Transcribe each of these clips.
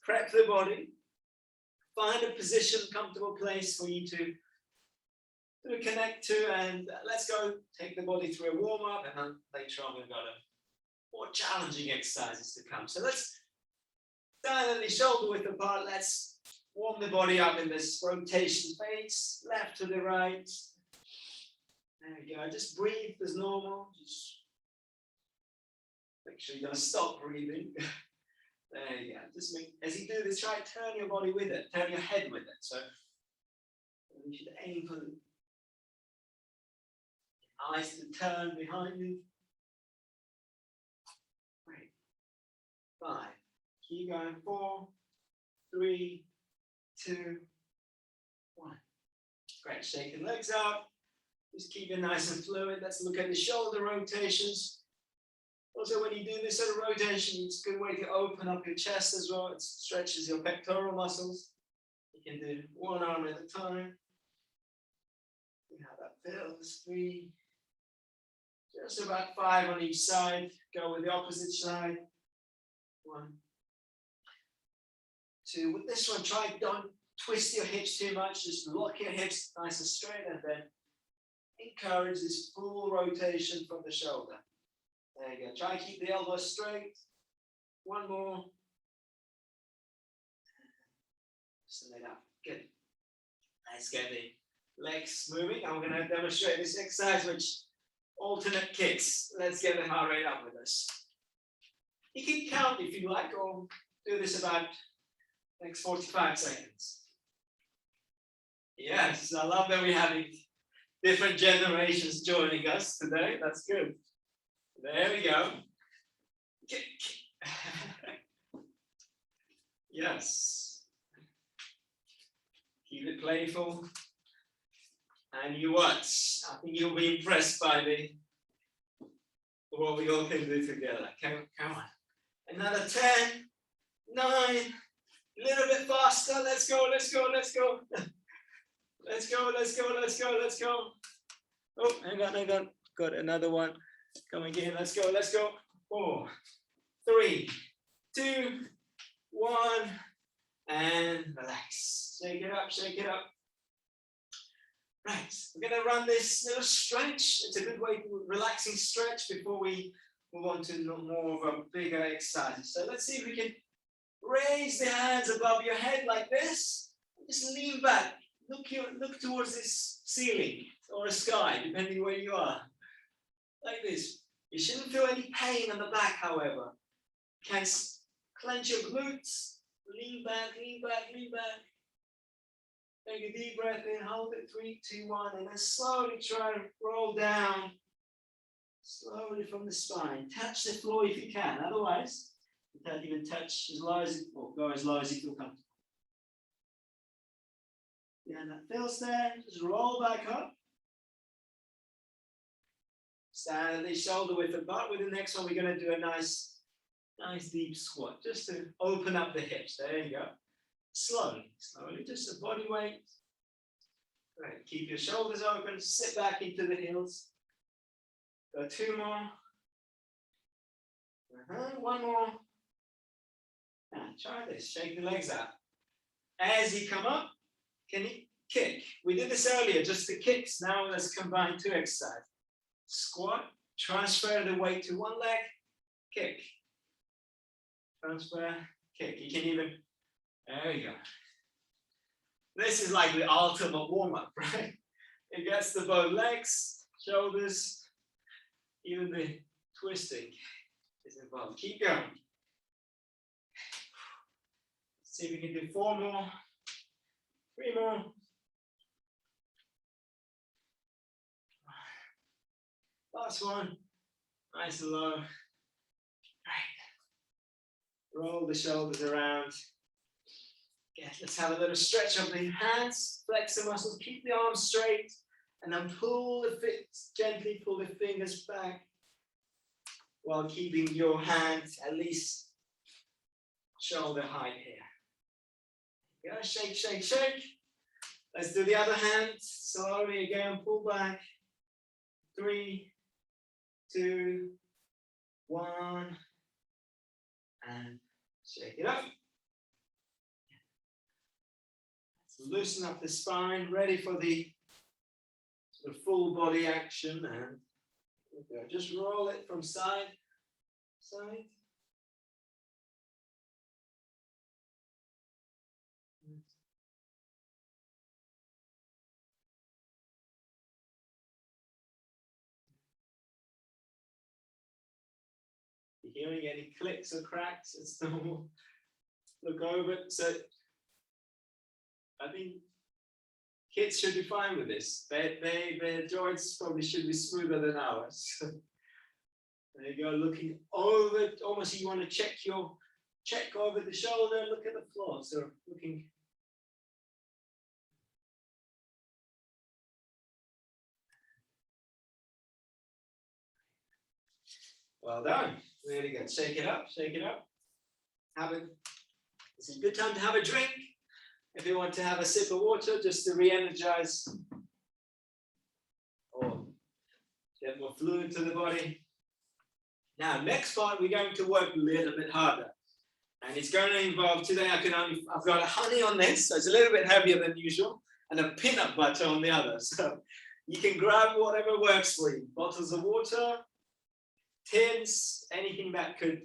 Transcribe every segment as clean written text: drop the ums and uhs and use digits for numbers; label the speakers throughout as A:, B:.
A: prep the body. Find a position, comfortable place for you to connect to, and let's go take the body through a warm-up, and then later on we've got a more challenging exercises to come. So let's stand at the shoulder width apart. Let's warm the body up in this rotation phase, left to the right. There we go. Just breathe as normal. Just make sure you're going to stop breathing. There you go. Just make, as you do this, try to turn your body with it, turn your head with it. So you should aim for the eyes to turn behind you. Great. 5. Keep going. 4, 3, 2, 1. Great. Shake the legs up. Just keep it nice and fluid. Let's look at the shoulder rotations. Also, when you do this sort of rotation, it's a good way to open up your chest as well. It stretches your pectoral muscles. You can do one arm at a time. See how that feels. 3. Just about 5 on each side. Go with the opposite side. 1, 2. With this one, try don't twist your hips too much. Just lock your hips nice and straight, and then encourage this full rotation from the shoulder. There you go. Try and keep the elbows straight. 1 more. Stand it up. Good. Let's get the legs moving. I'm going to demonstrate this exercise, which alternate kicks. Let's get the heart rate up with us. You can count if you like, or do this about next 45 seconds. Yes, I love that we're having different generations joining us today. That's good. There we go. Kick. Yes. Keep it playful. And you watch. I think you'll be impressed by what we all can do together. Come on. Another 10, 9, a little bit faster. Let's go, let's go, let's go. Let's go, let's go, let's go, let's go. Oh, hang on. Got another one. Come again, let's go, let's go. 4, 3, 2, 1, and relax. Shake it up, shake it up. Right, we're gonna run this little stretch. It's a good way to relaxing stretch before we move on to more of a bigger exercise. So let's see if we can raise the hands above your head like this. Just lean back, look towards this ceiling or a sky, depending where you are. Like this. You shouldn't feel any pain on the back, however. You can clench your glutes, lean back, lean back, lean back. Take a deep breath in, hold it, 3, 2, 1, and then slowly try to roll down, slowly from the spine. Touch the floor if you can, otherwise, you can't even touch as low as, or go as low as you feel comfortable. Yeah, that feels there, just roll back up. Stand at the shoulder width apart. With the next one, we're going to do a nice deep squat, just to open up the hips. There you go. Slowly, just a body weight. Right, keep your shoulders open, sit back into the heels. Go 2 more. 1 more. And try this, shake the legs out. As you come up, can you kick? We did this earlier, just the kicks. Now let's combine 2 exercises. Squat, transfer the weight to one leg, kick. Transfer, kick. You can even, there you go. This is like the ultimate warm-up, right? It gets to both legs, shoulders, even the twisting is involved. Keep going. See if we can do 4 more, 3 more. Last one, nice and low. Right. Roll the shoulders around. Okay, let's have a little stretch of the hands, flex the muscles, keep the arms straight, and then pull the feet, gently pull the fingers back while keeping your hands at least shoulder height here. Yeah, shake, shake, shake. Let's do the other hand. Slowly again, pull back. 3, 2, 1, and shake it up. loosen up the spine, ready for the sort of full body action, and okay, just roll it from side to side. If you're hearing any clicks or cracks, it's normal. Look over. So I think kids should be fine with this. Their joints probably should be smoother than ours. There you go, looking over, almost you want to check over the shoulder, look at the floor. So looking. Well done. Really good. Shake it up, shake it up. It's a good time to have a drink. If you want to have a sip of water, just to re-energize or get more fluid to the body. Now, next part, we're going to work a little bit harder. And it's going to involve, today I've got a honey on this, so it's a little bit heavier than usual, and a peanut butter on the other. So you can grab whatever works for you. Bottles of water, tins, anything that could,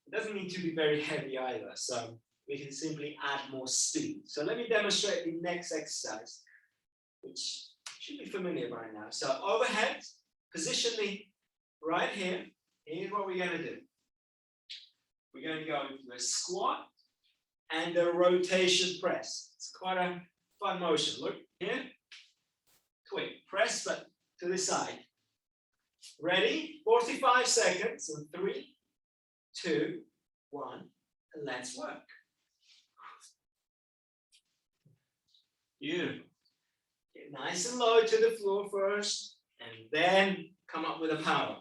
A: it doesn't need to be very heavy either. So we can simply add more speed. So let me demonstrate the next exercise, which should be familiar by now. So overhead, position the right here. Here's what we're going to do. We're going to go into a squat and a rotation press. It's quite a fun motion. Look here. Quick press, but to the side. Ready? 45 seconds. And 3, 2, 1, and let's work. Beautiful. Get nice and low to the floor first, and then come up with a power.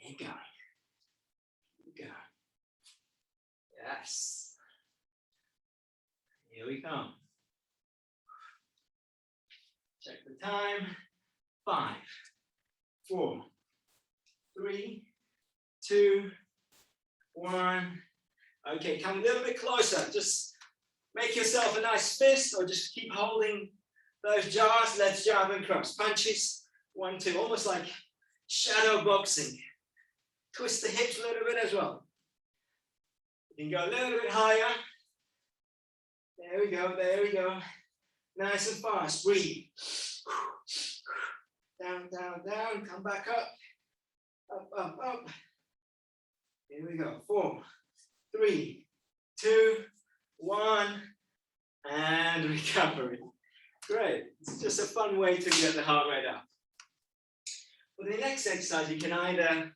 A: There you go. Here we go. Yes. Here we come. Check the time. 5, 4, 3, 2, 1. Okay, come a little bit closer. Just make yourself a nice fist, or just keep holding those jars. Let's jab and cross. Punches. 1, 2. Almost like shadow boxing. Twist the hips a little bit as well. You can go a little bit higher. There we go, there we go. Nice and fast, breathe. Down, down, down, come back up. Up, up, up. Here we go, 4, 3, 2, 1, and recovery. Great, it's just a fun way to get the heart rate up. For the next exercise, you can either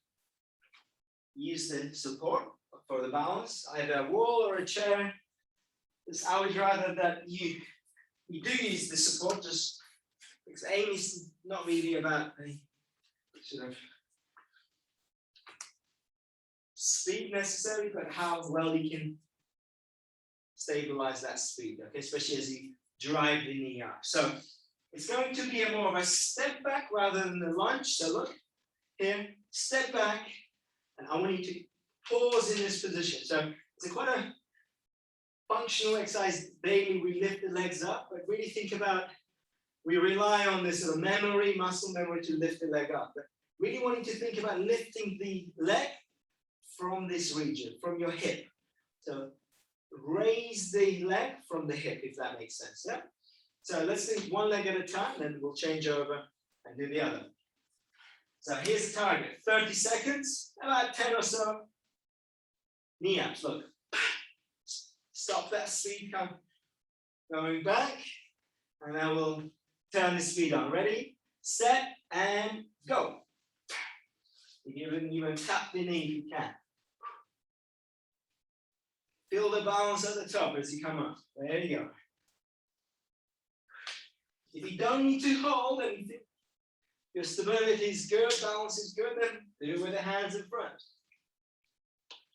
A: use the support for the balance, either a wall or a chair. I would rather that you do use the support, just because aim is not really about the sort of speed necessarily, but how well you can stabilize that speed, okay, especially as you drive the knee up. So it's going to be more of a step back rather than the lunge. So look here, step back, and I want you to pause in this position. So it's quite a functional exercise. Daily we lift the legs up, but really think about, we rely on this sort of memory, muscle memory to lift the leg up. But really wanting to think about lifting the leg from this region, from your hip. So raise the leg from the hip, if that makes sense. Yeah. So let's think one leg at a time, then we'll change over and do the other. So here's the target, 30 seconds, about 10 or so. Knee ups, look. Stop that speed, come going back, and then we'll turn the speed on. Ready, set, and go. You can even tap the knee if you can. Feel the balance at the top as you come up. There you go. If you don't need to hold anything, your stability is good, balance is good, then do it with the hands in front.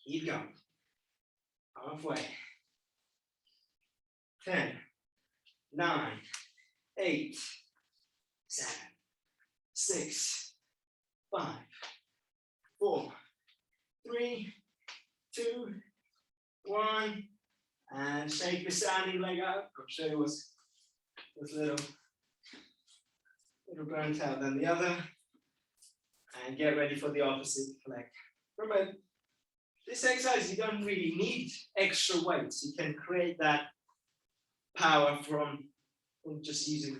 A: Keep going. Halfway. 10, 9, 8, 7, 6, 5, 4, 3, 2, 1, and shake the standing leg out. I'm sure it was a little burnt out than the other. And get ready for the opposite leg. Remember, this exercise, you don't really need extra weights. You can create that power from just using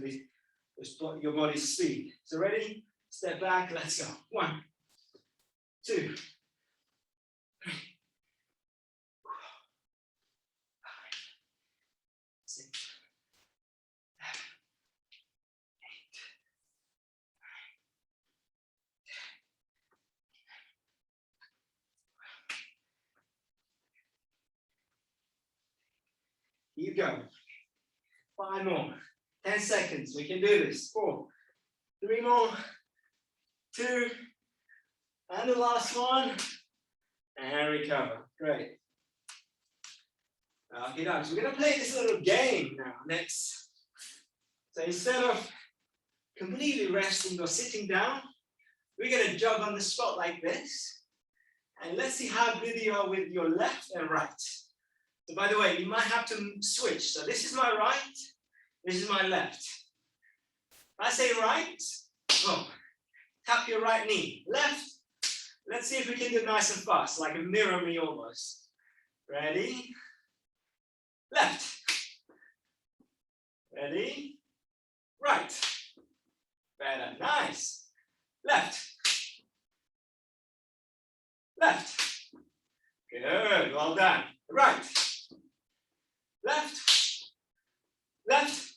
A: your body's speed. So ready? Step back, let's go. 1, 2, 3, 4, 5, 6, 7, 8, 9, 10. Keep going. 5 more. 10 seconds. We can do this. 4, 3 more. 2, and the last one. And recover. Great. Okay, now, so we're going to play this little game now. Next. So instead of completely resting or sitting down, we're going to jog on the spot like this. And let's see how good you are with your left and right. So by the way, you might have to switch. So this is my right, this is my left. I say right, boom. Tap your right knee. Left, let's see if we can do it nice and fast, like a mirror me almost. Ready? Left. Ready? Right. Better, nice. Left. Left. Good, well done. Right. Left. Left.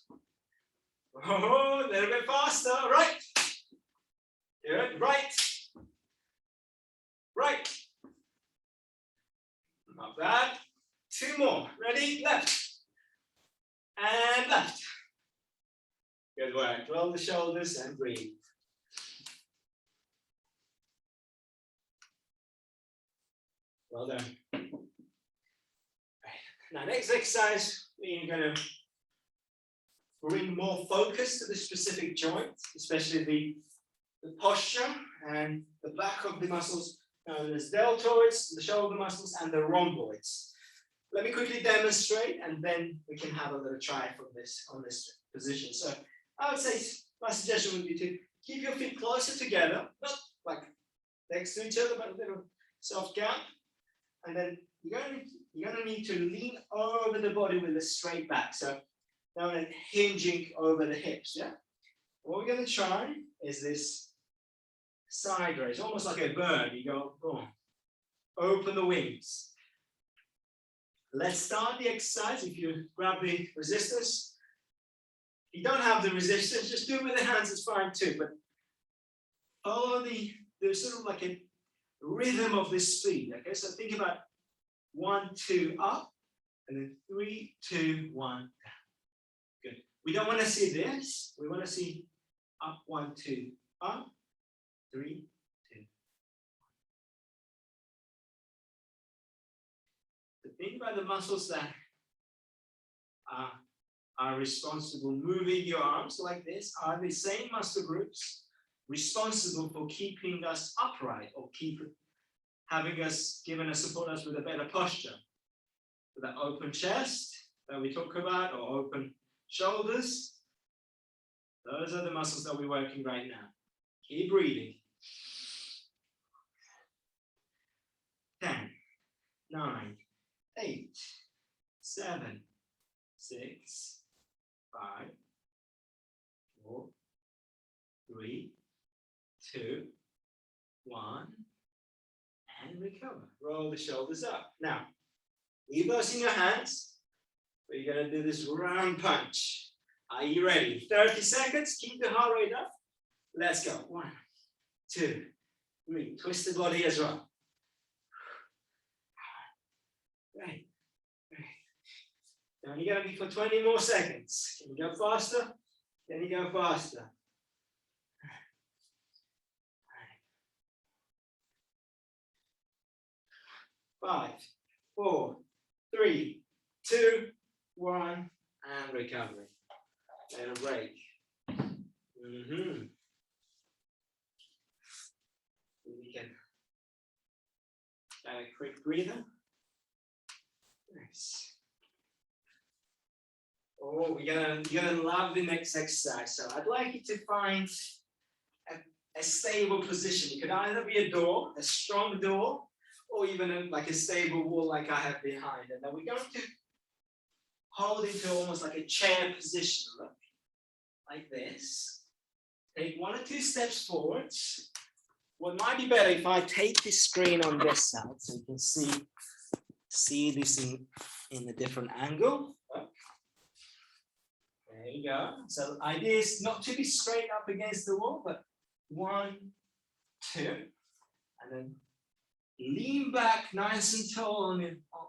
A: Oh, a little bit faster. Right. Good. Right. Right. Not bad. 2 more. Ready? Left. And left. Good work. Roll the shoulders and breathe. Well done. Right. Now, next exercise, we're going to bring more focus to the specific joint, especially the posture and the back of the muscles known as deltoids, the shoulder muscles, and the rhomboids. Let me quickly demonstrate, and then we can have a little try from this on this position. So I would say my suggestion would be to keep your feet closer together, not like next to each other, but a little soft gap. And then you're going to need to lean over the body with a straight back. So now I'm hinging over the hips, yeah? What we're going to try is this side raise, almost like a bird. You go, boom, open the wings. Let's start the exercise. If you grab the resistance, if you don't have the resistance, just do it with the hands, it's fine too. But follow there's sort of like a rhythm of this speed. Okay, so think about 1, 2 up, and then 3, 2, 1 down. Good. We don't want to see this. We want to see up, 1, 2, up, 3, 2. The thing about the muscles that are responsible moving your arms like this are the same muscle groups responsible for keeping us upright or giving us support us with a better posture. So that open chest that we talk about, or open shoulders, those are the muscles that we're working right now. Keep breathing. 10, 9, 8, 7, 6, 5, 4, 3, 2, 1, and recover. Roll the shoulders up. Now, leave those in your hands. We're going to do this round punch. Are you ready? 30 seconds. Keep the heart rate up. Let's go. 1, 2, 3. Twist the body as well. Great. Now you're going to be for 20 more seconds. Can you go faster? Can you go faster? 5, 4, 3, 2, 1, and recovery. And a break. Mm-hmm. We can have a quick breather. Nice. Oh, you're gonna love the next exercise. So I'd like you to find a stable position. It could either be a door, a strong door, or even like a stable wall like I have behind. And then we're going to hold into almost like a chair position. Look, like this. Take 1 or 2 steps forward. What might be better if I take this screen on this side so you can see this in a different angle. There you go. So the idea is not to be straight up against the wall, but 1, 2, and then lean back nice and tall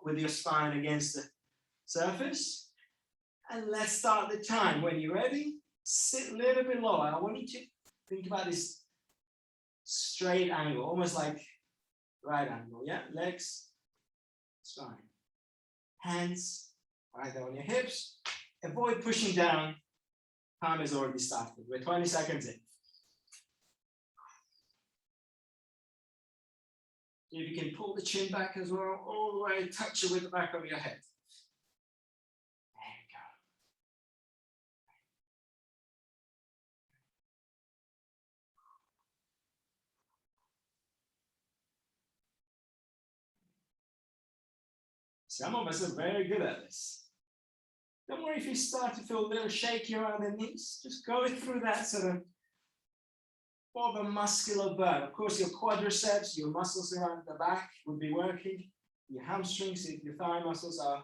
A: with your spine against the surface. And let's start the time. When you're ready, sit a little bit lower. I want you to think about this straight angle, almost like right angle. Yeah, legs, spine, hands right there on your hips. Avoid pushing down. Time has already started. We're 20 seconds in. If you can pull the chin back as well, all the way, touch it with the back of your head. There you go. Some of us are very good at this. Don't worry if you start to feel a little shaky around the knees. Just go through that sort of more of a muscular burn. Of course, your quadriceps, your muscles around the back would be working. Your hamstrings, your thigh muscles are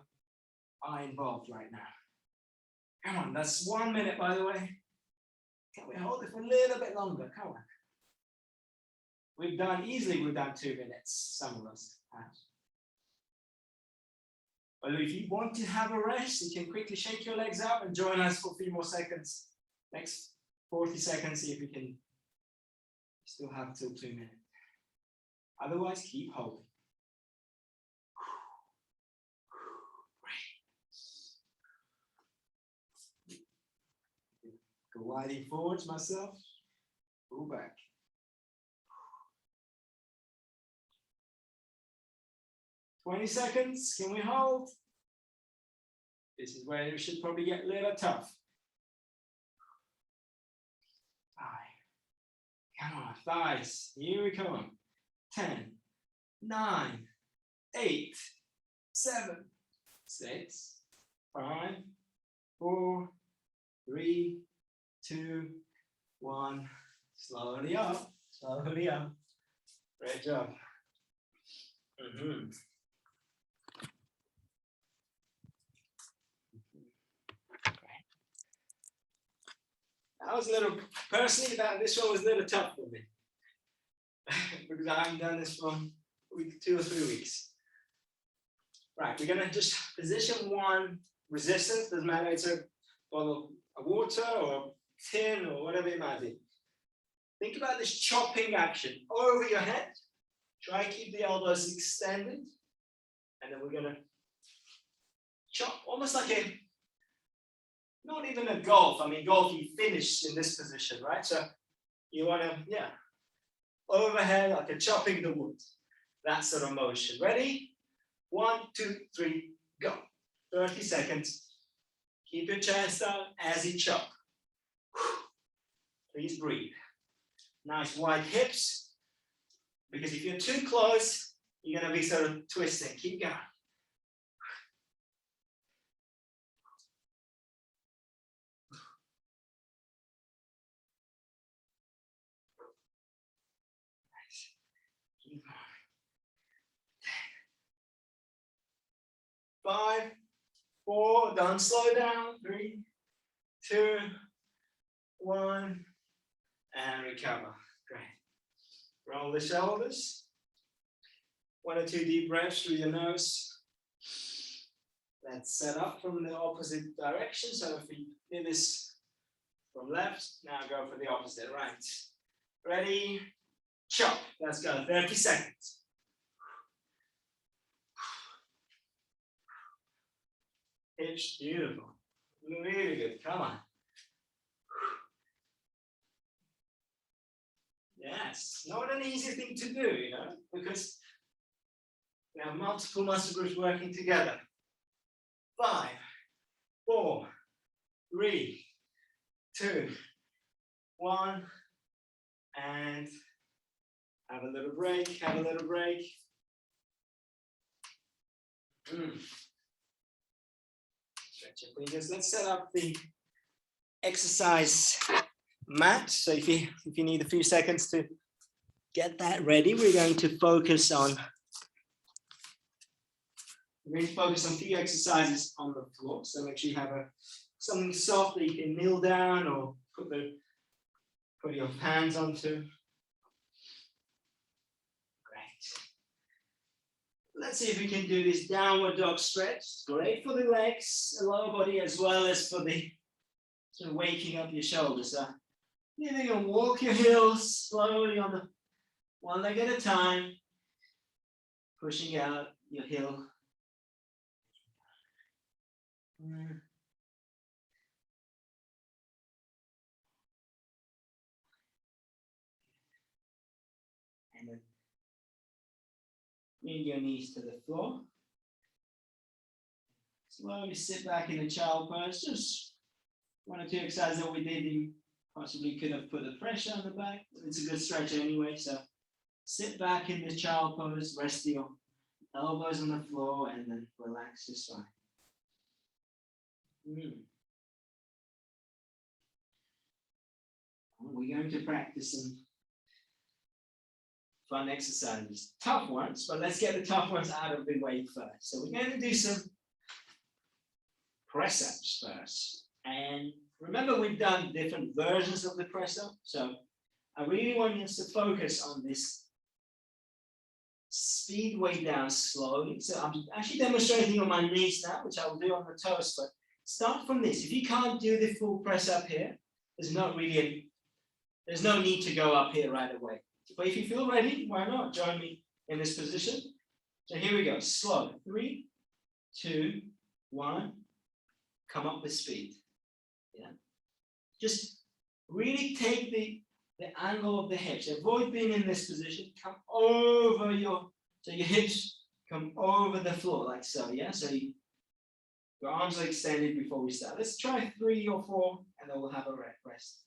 A: involved right now. Come on, that's 1 minute, by the way. Can we hold it for a little bit longer? Come on. We've done 2 minutes, some of us have. But if you want to have a rest, you can quickly shake your legs up and join us for a few more seconds. Next 40 seconds, see if we can still have till 2 minutes. Otherwise, keep holding. Go gliding forwards myself. Pull back. "20 seconds, can we hold?" This is where you should probably get a little tough. 5. Come on, thighs, here we come. 10, 9, 8, 7, 6, 5, 4, 3, 2, 1. Slowly up, slowly up. Great job. That was a little, personally, this one was a little tough for me because I haven't done this for 2 or 3 weeks. Right, we're gonna just position 1 resistance, doesn't matter, it's a bottle of water or tin or whatever it might be. Think about this chopping action over your head. Try and keep the elbows extended. And then we're gonna chop almost like not even a golf. I mean, golf, you finish in this position, right? So you wanna, overhead, like a chopping the wood. That sort of motion. Ready? 1, 2, 3, go. 30 seconds. Keep your chest out as you chop. Please breathe. Nice wide hips. Because if you're too close, you're gonna be sort of twisting. Keep going. Keep going. 5, 4, don't slow down. 3, 2, 1, and recover. Great. Roll the shoulders. 1 or 2 deep breaths through your nose. Let's set up from the opposite direction. So if we do this from left, now go for the opposite, right. Ready? Chop. Let's go. 30 seconds. It's beautiful. Really good. Come on. That's not an easy thing to do, you know, because we have multiple muscle groups working together. 5, 4, 3, 2, 1, and have a little break, have a little break. Stretch your fingers. Let's set up the exercise mat. So if you need a few seconds to get that ready, we're going to focus on a few exercises on the floor. So make sure you have something soft that you can kneel down or put your hands onto. Great. Let's see if we can do this downward dog stretch. It's great for the legs, the lower body, as well as for the sort of waking up your shoulders. So you can walk your heels slowly on the one leg at a time, pushing out your heel. And then bring your knees to the floor. Slowly sit back in the child pose. Just 1 or 2 exercises that we did. You possibly could have put the pressure on the back. It's a good stretch anyway. So sit back in the child pose, rest your elbows on the floor, and then relax your spine. We're going to practice some fun exercises, tough ones, but let's get the tough ones out of the way first. So we're going to do some press-ups first. And remember, we've done different versions of the press-up. So I really want us to focus on this speed way down slowly. So I'm actually demonstrating on my knees now, which I will do on the toes, but start from this. If you can't do the full press-up here, there's no need to go up here right away. But if you feel ready, why not? Join me in this position. So here we go, slow. 3, 2, 1. Come up with speed. Yeah. Just really take the angle of the hips. Avoid being in this position. Come over your hips come over the floor like so. Yeah. So your arms are extended before we start. Let's try 3 or 4, and then we'll have a rest.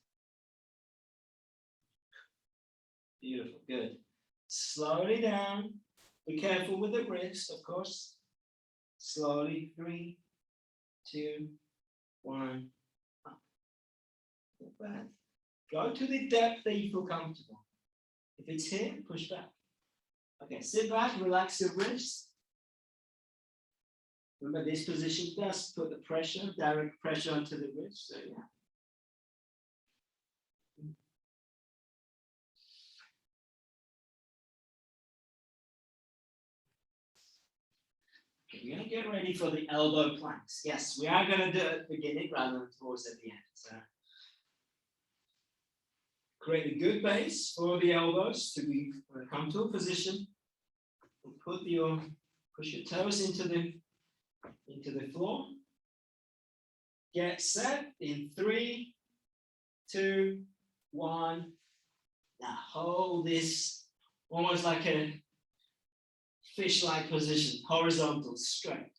A: Beautiful. Good. Slowly down. Be careful with the wrist, of course. Slowly. 3, 2, 1. Up. Not bad. Go to the depth that you feel comfortable. If it's here, push back. Okay, sit back, relax your wrists. Remember, this position does put the pressure, direct pressure onto the wrist. So yeah. We're going to get ready for the elbow planks. Yes, we are going to do it at the beginning rather than towards at the end. So create a good base for the elbows to be come to a position. Push your toes into the floor. Get set in 3, 2, 1. Now hold this almost like a fish-like position, horizontal, straight.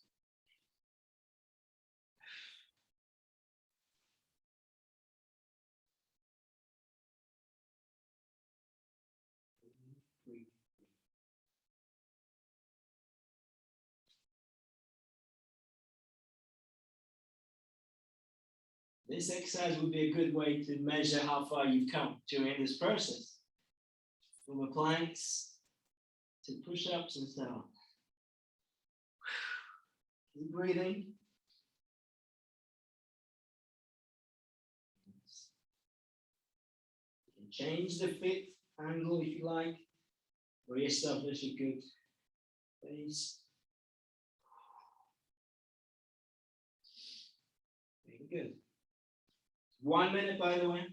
A: This exercise would be a good way to measure how far you've come during this process. From the planks to push-ups and so on. Keep breathing. You can change the fit angle if you like. Re-establish a good base. Very good. 1 minute, by the way.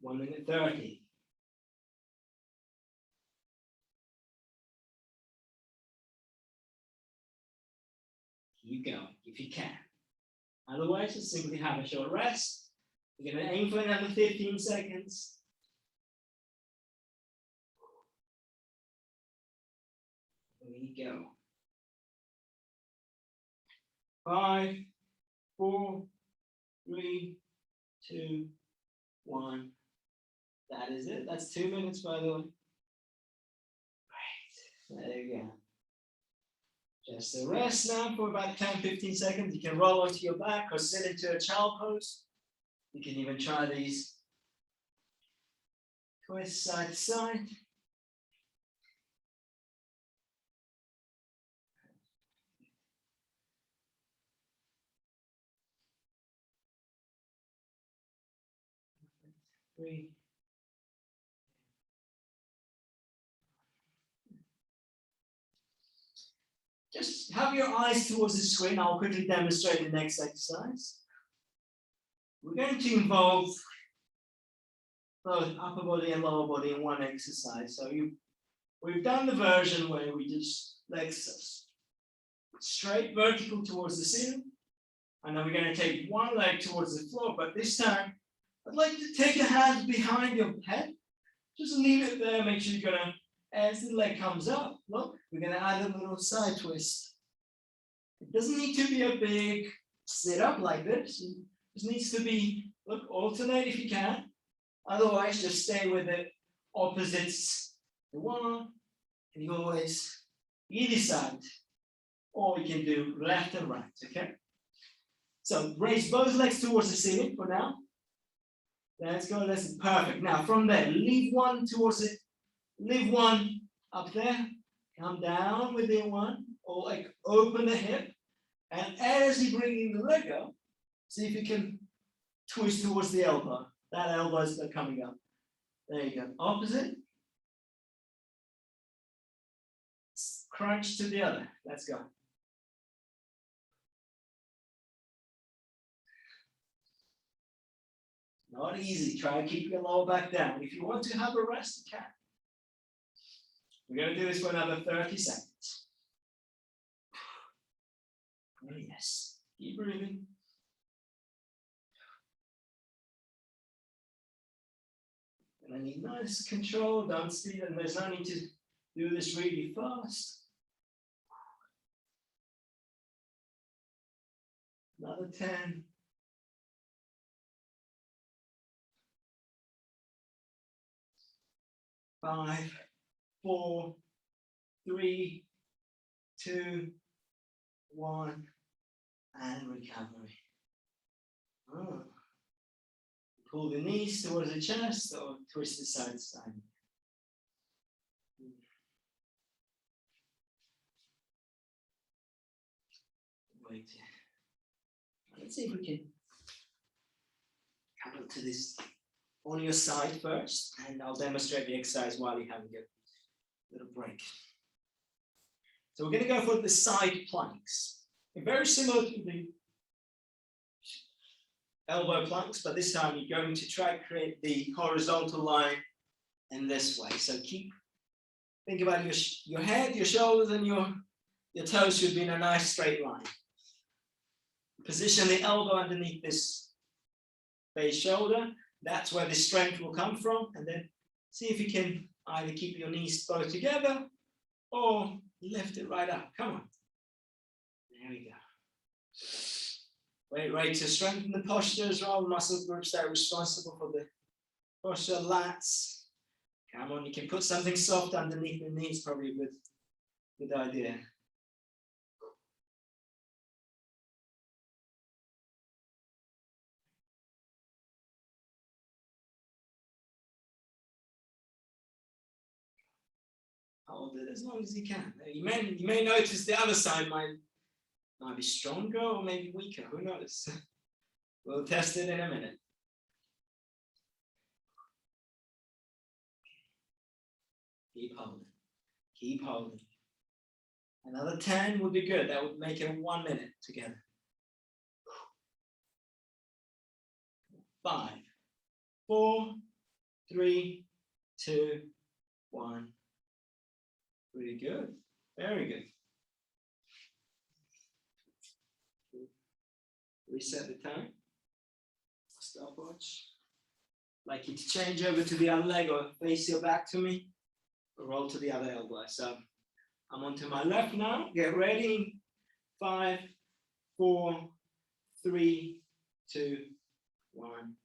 A: 1 minute 30. Keep going if you can. Otherwise, just simply have a short rest. We're going to aim for another 15 seconds. There you go. 5, 4, 3, 2, 1. That is it. That's 2 minutes, by the way. Great. There you go. Just a rest now for about 10-15 seconds. You can roll onto your back or sit into a child pose. You can even try these twists side to side. Three. Just have your eyes towards the screen. I'll quickly demonstrate the next exercise. We're going to involve both upper body and lower body in one exercise. So we've done the version where we just legs straight vertical towards the ceiling. And then we're going to take one leg towards the floor. But this time, I'd like to take your hands behind your head. Just leave it there. Make sure you're going to, as the leg comes up, look, we're going to add a little side twist. It doesn't need to be a big sit up like this. It just needs to be, look, alternate if you can. Otherwise, just stay with it. Opposites, the one, and you always either side. Or you can do left and right, okay? So raise both legs towards the ceiling for now. Let's go, that's perfect. Now from there, leave one towards it. Leave one up there. Come down within one, or like open the hip. And as you bring in the leg up, see if you can twist towards the elbow. That elbow is coming up. There you go. Opposite. Crunch to the other. Let's go. Not easy. Try to keep your lower back down. If you want to have a rest, you can. We're going to do this for another 30 seconds. Oh, yes. Keep breathing. And I need nice control, don't speed, and there's no need to do this really fast. Another 10. 5, 4, 3, 2, 1, and recovery. Oh. Pull the knees towards the chest or twist it side to side. Wait. Let's see if we can come up to this on your side first, and I'll demonstrate the exercise while you're having a little break. So we're going to go for the side planks. Very similar to the elbow planks, but this time you're going to try to create the horizontal line in this way. So think about your head, your shoulders, and your toes should be in a nice straight line. Position the elbow underneath this base shoulder. That's where the strength will come from. And then see if you can either keep your knees both together or lift it right up. Come on. There we go. Wait, right, to strengthen the posture as well, muscle groups that are responsible for the posture, lats. Come on, you can put something soft underneath the knees, probably a good idea. Hold it as long as you can. You may notice the other side might be stronger or maybe weaker, who knows? We'll test it in a minute. Keep holding, keep holding. Another 10 would be good. That would make it 1 minute together. 5, 4, 3, 2, 1. Pretty good. Very good. Reset the time. Stopwatch. Like you to change over to the other leg or face your back to me, or roll to the other elbow. So I'm onto my left now. Get ready. 5, 4, 3, 2, 1.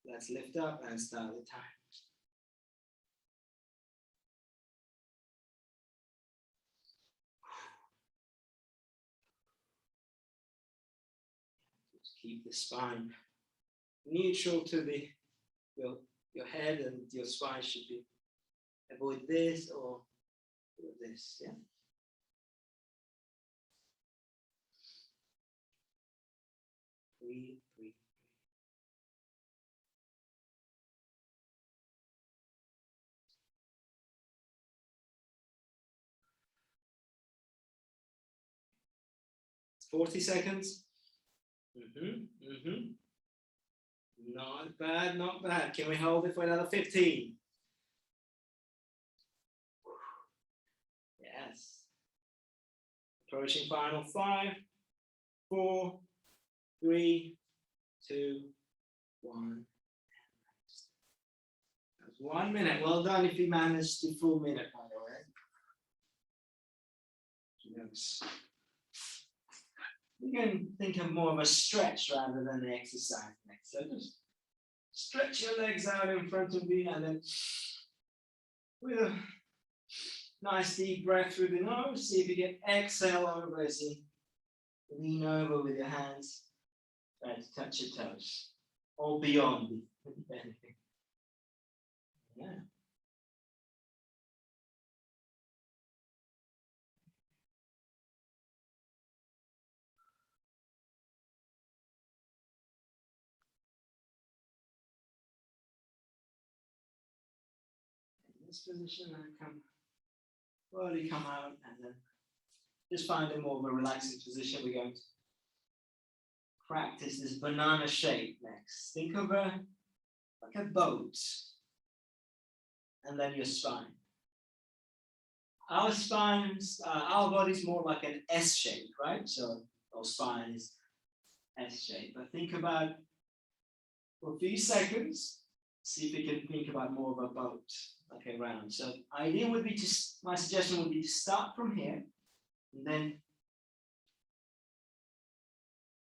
A: Let's lift up and start the time. Just keep the spine neutral to the your head, and your spine should be avoid this or this. Yeah. Breathe. 40 seconds. Not bad, not bad. Can we hold it for another 15? Yes. Approaching final 5, 4, 3, 2, 1. That's 1 minute. Well done if you managed the full minute, by the way. Yes. You can think of more of a stretch rather than the exercise next. So just stretch your legs out in front of you, and then with a nice deep breath through the nose, see if you can exhale over as you lean over with your hands. Try to touch your toes or beyond anything. Yeah. In this position, I slowly come out, and then just find a more of a relaxing position. We're going to practice this banana shape next. Think of like a boat, and then your spine. Our spines, our body's more like an S shape, right? So our spine is S shape. But think about, for a few seconds, see if you can think about more of a boat, like a round. So idea would be my suggestion would be to start from here, and then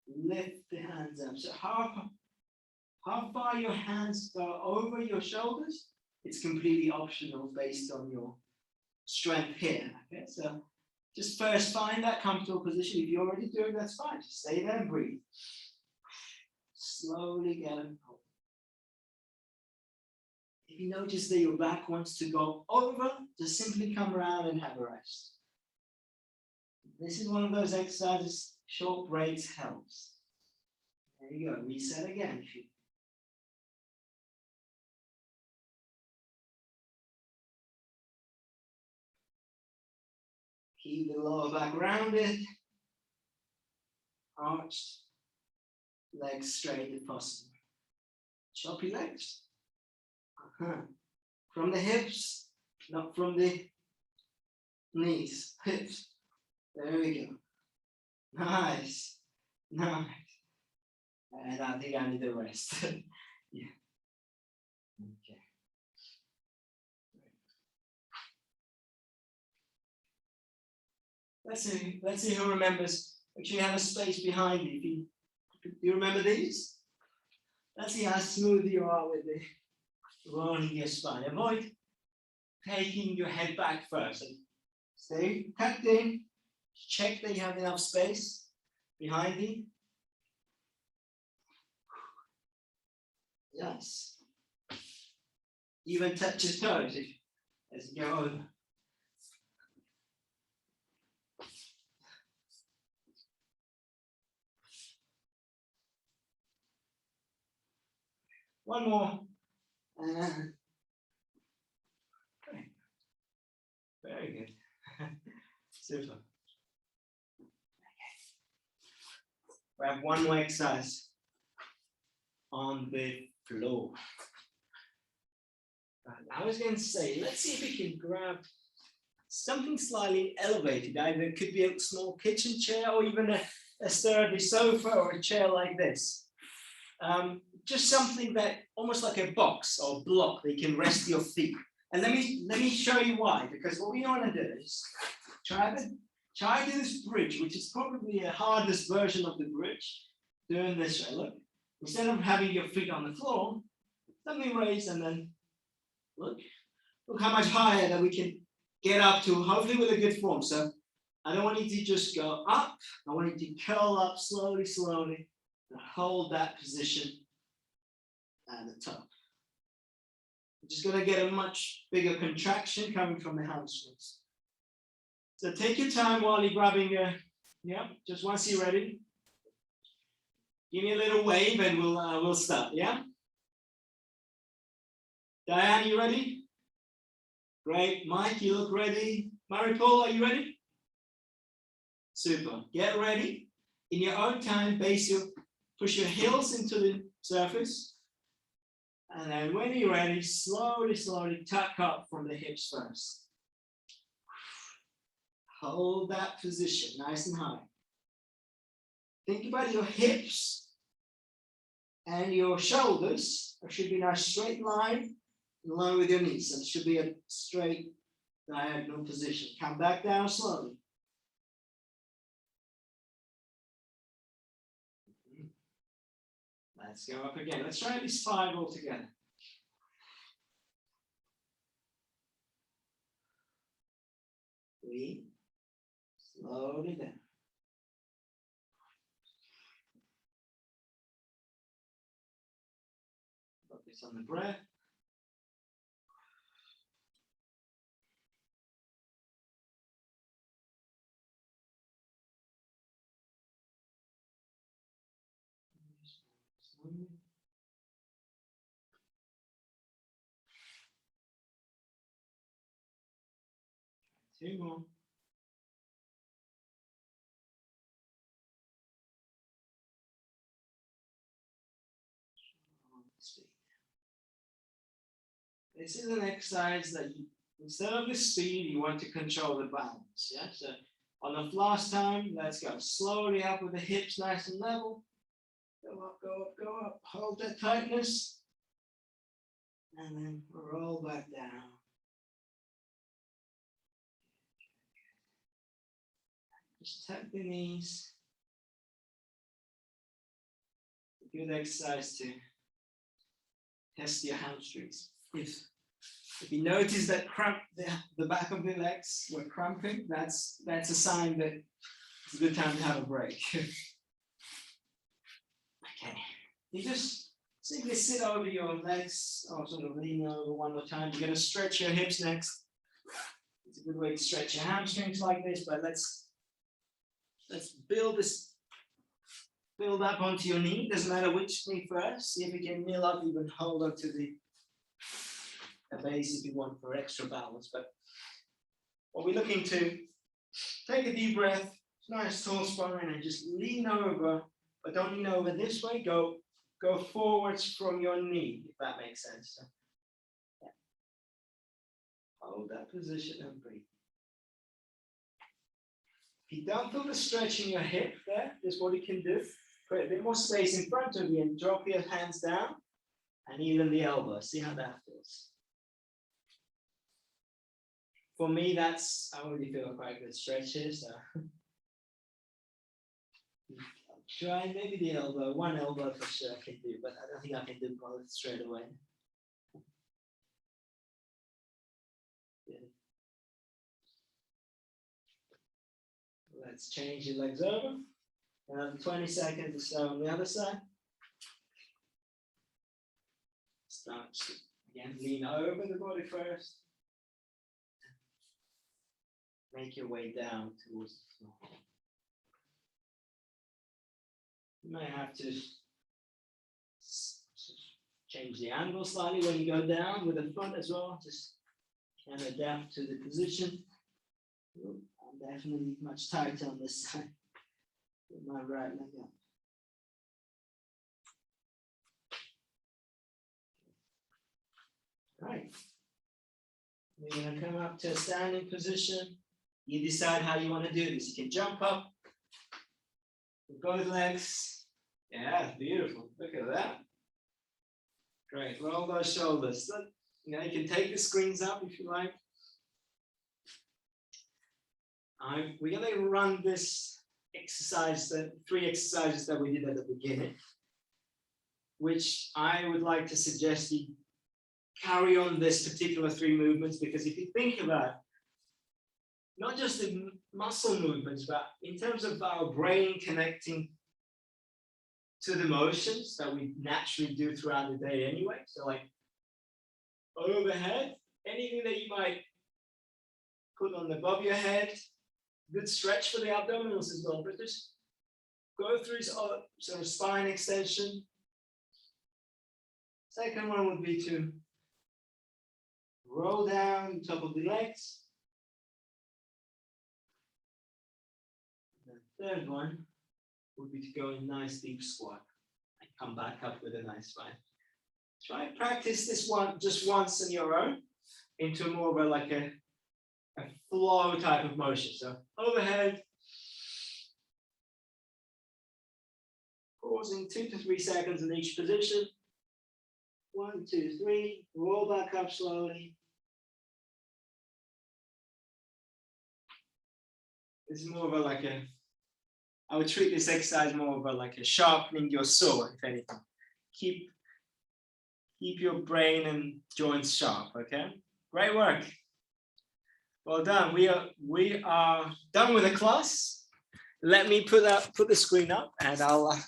A: lift the hands up. So how far your hands go over your shoulders, it's completely optional based on your strength here. Okay, so just first find that comfortable position. If you're already doing, that's fine. Just stay there and breathe. Slowly get them over. If you notice that your back wants to go over, just simply come around and have a rest. This is one of those exercises, short breaks helps. There you go, reset again. Keep the lower back rounded, arched, legs straight if possible. Choppy legs. From the hips, not from the knees, hips. There we go. Nice, nice. And I think I need the rest. Yeah. Okay. Let's see who remembers. Actually, have a space behind you. Do you remember these? Let's see how smooth you are with the rolling your spine. Avoid taking your head back first. And stay tucked in. Check that you have enough space behind you. Yes. Even touch your toes as you go over. One more. Okay. Very good. Super. We have one more exercise on the floor. I was going to say, let's see if we can grab something slightly elevated. Either it could be a small kitchen chair or even a sturdy sofa or a chair like this. Just something that almost like a box or block that you can rest your feet. And let me show you why. Because what we want to do is try to do this bridge, which is probably a hardest version of the bridge. Doing this way. Look, instead of having your feet on the floor, something raised and then look how much higher that we can get up to, hopefully with a good form. So I don't want you to just go up. I want you to curl up slowly, slowly, and hold that position at the top. You're just going to get a much bigger contraction coming from the hamstrings. So take your time while you're grabbing your, just once you're ready. Give me a little wave and we'll start, yeah? Diane, you ready? Great. Mike, you look ready. Marie-Paul, are you ready? Super. Get ready. In your own time, push your heels into the surface. And then when you're ready, slowly, slowly tuck up from the hips first. Hold that position nice and high. Think about your hips and your shoulders. There should be a nice straight line in line with your knees. So it should be a straight diagonal position. Come back down slowly. Let's go up again. Let's try these 5 all together. Breathe. Slowly down. Focus on the breath. Two more. This is an exercise that instead of the speed, you want to control the balance. Yeah. So on the last time, let's go slowly up with the hips nice and level. Go up, go up, go up. Hold that tightness. And then roll back down. Just tuck the knees. Good exercise to test your hamstrings. If you notice that the back of the legs were cramping, that's a sign that it's a good time to have a break. Okay, you just simply sit over your legs or sort of lean over one more time. You're going to stretch your hips next. It's a good way to stretch your hamstrings like this, but let's build up onto your knee. Doesn't matter which knee first. See if you can kneel up, even hold onto the base if you want for extra balance. But what we're looking to take a deep breath, nice tall spine, and just lean over, but don't lean over this way. Go forwards from your knee, if that makes sense. So, yeah. Hold that position and breathe. If you don't feel the stretch in your hip there, this is what you can do. Put a bit more space in front of you and drop your hands down and even the elbow. See how that feels. For me, I already feel quite a good stretch here. So try maybe the elbow, one elbow for sure I can do, but I don't think I can do both straight away. Good. Let's change your legs over. Another 20 seconds or so on the other side. Start again, lean over the body first. Make your way down towards the floor. You may have to change the angle slightly when you go down with the front as well. Just kind of adapt to the position. I'm definitely much tighter on this side. Put my right leg up. Right. You're gonna come up to a standing position. You decide how you want to do this. You can jump up with both legs. Yeah, beautiful. Look at that. Great. Roll those shoulders. Look, you know, you can take the screens up if you like. We're going to run this exercise, the 3 exercises that we did at the beginning, which I would like to suggest you carry on this particular 3 movements, because if you think about not just the muscle movements, but in terms of our brain connecting to the motions that we naturally do throughout the day anyway. So like overhead, anything that you might put on the above your head, good stretch for the abdominals as well, but just go through sort of spine extension. Second one would be to roll down the top of the legs. The third one would be to go in nice deep squat and come back up with a nice spine. Try and practice this one just once on your own into more of a flow type of motion. So overhead, pausing 2 to 3 seconds in each position. 1, 2, 3, roll back up slowly. This is more of I would treat this exercise more of a sharpening your saw, if anything. Keep your brain and joints sharp, okay? Great work. Well done. We are done with the class. Let me put the screen up and I'll